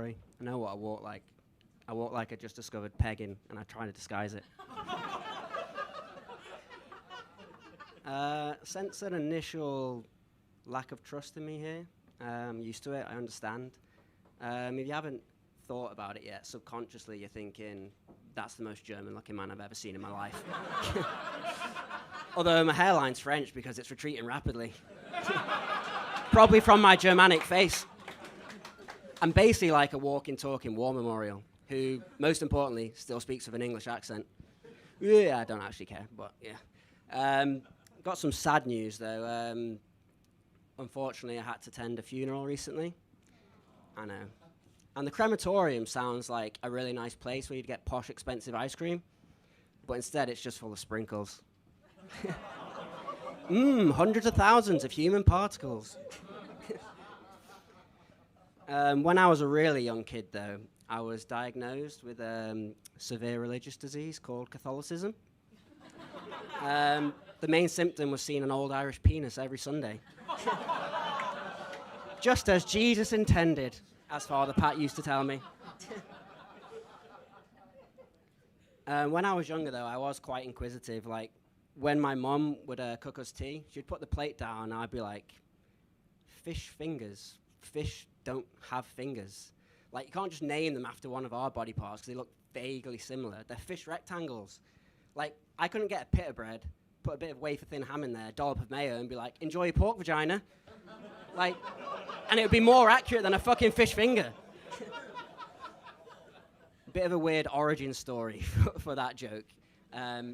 sorry. I know what I walk like. I walk like I just discovered pegging, and I try to disguise it. Sense an initial lack of trust in me here. Used to it, I understand. If you haven't thought about it yet, subconsciously you're thinking, that's the most German-looking man I've ever seen in my life. Although my hairline's French because it's retreating rapidly. Probably from my Germanic face. I'm basically like a walking, talking war memorial, who, most importantly, still speaks with an English accent. Yeah, I don't actually care, but yeah. Got some sad news, though. Unfortunately, I had to attend a funeral recently. I know. And the crematorium sounds like a really nice place where you'd get posh, expensive ice cream, but instead it's just full of sprinkles. Hundreds of thousands of human particles. When I was a really young kid, though, I was diagnosed with severe religious disease called Catholicism. The main symptom was seeing an old Irish penis every Sunday. Just as Jesus intended, as Father Pat used to tell me. When I was younger, though, I was quite inquisitive. Like, when my mum would cook us tea, she'd put the plate down, and I'd be like, fish fingers. Fish don't have fingers. Like, you can't just name them after one of our body parts because they look vaguely similar. They're fish rectangles. Like, I couldn't get a pita bread, put a bit of wafer-thin ham in there, dollop of mayo, and be like, enjoy your pork vagina. Like, and it would be more accurate than a fucking fish finger. Bit of a weird origin story for that joke.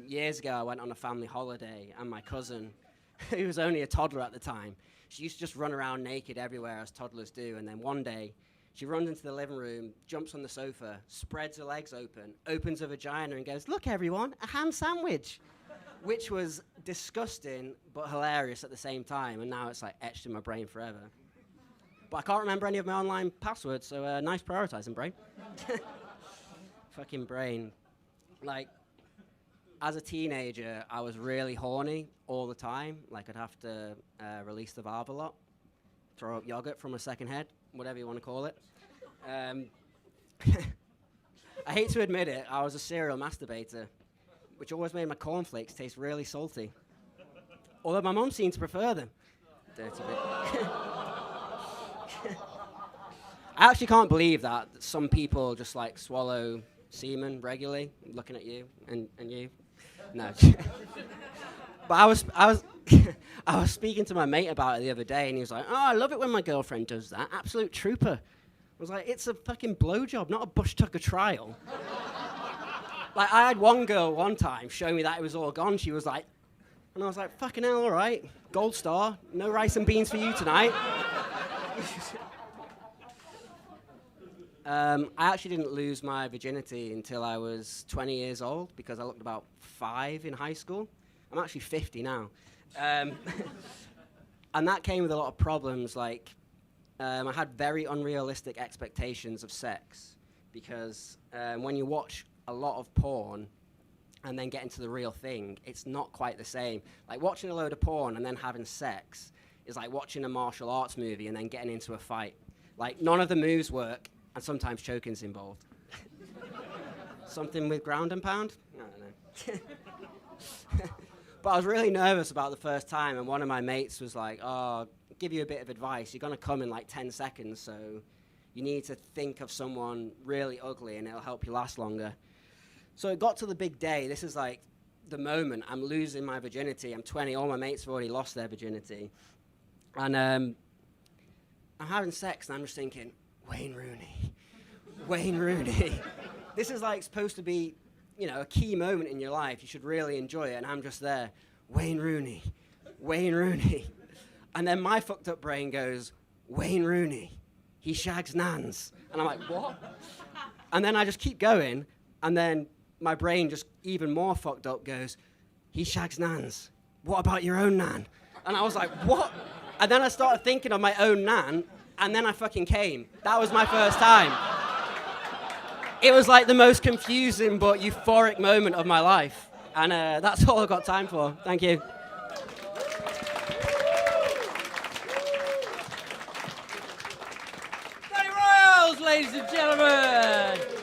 Years ago, I went on a family holiday, and my cousin, who was only a toddler at the time, she used to just run around naked everywhere, as toddlers do, and then one day, she runs into the living room, jumps on the sofa, spreads her legs open, opens her vagina, and goes, "Look, everyone, a ham sandwich," which was disgusting but hilarious at the same time, and now it's like etched in my brain forever. But I can't remember any of my online passwords, so nice prioritizing, brain. Fucking brain. Like, as a teenager, I was really horny all the time. Like, I'd have to release the valve a lot, throw up yogurt from a second head, whatever you want to call it. I hate to admit it, I was a serial masturbator, which always made my cornflakes taste really salty. Although my mum seemed to prefer them. Dirty bit. I actually can't believe that some people just like swallow semen regularly, looking at you and you. No. But I was speaking to my mate about it the other day, and he was like, "Oh, I love it when my girlfriend does that. Absolute trooper." I was like, "It's a fucking blowjob, not a Bush Tucker trial." Like, I had one girl one time show me that it was all gone. She was like, and I was like, "Fucking hell, all right. Gold star. No rice and beans for you tonight." I actually didn't lose my virginity until I was 20 years old because I looked about 5 in high school. I'm actually 50 now. And that came with a lot of problems. Like, I had very unrealistic expectations of sex because when you watch a lot of porn and then get into the real thing, it's not quite the same. Like, watching a load of porn and then having sex is like watching a martial arts movie and then getting into a fight. Like, none of the moves work, and sometimes choking's involved. Something with ground and pound? I don't know. But I was really nervous about the first time, and one of my mates was like, "Oh, I'll give you a bit of advice. You're going to come in like 10 seconds, so you need to think of someone really ugly, and it'll help you last longer." So it got to the big day. This is like the moment. I'm losing my virginity. I'm 20. All my mates have already lost their virginity. And I'm having sex, and I'm just thinking, Wayne Rooney. Wayne Rooney. This is like supposed to be, you know, a key moment in your life. You should really enjoy it. And I'm just there, Wayne Rooney, Wayne Rooney. And then my fucked up brain goes, Wayne Rooney, he shags nans. And I'm like, what? And then I just keep going. And then my brain just even more fucked up goes, he shags nans. What about your own nan? And I was like, what? And then I started thinking of my own nan. And then I fucking came. That was my first time. It was like the most confusing but euphoric moment of my life. And that's all I've got time for. Thank you. Royles, ladies and gentlemen.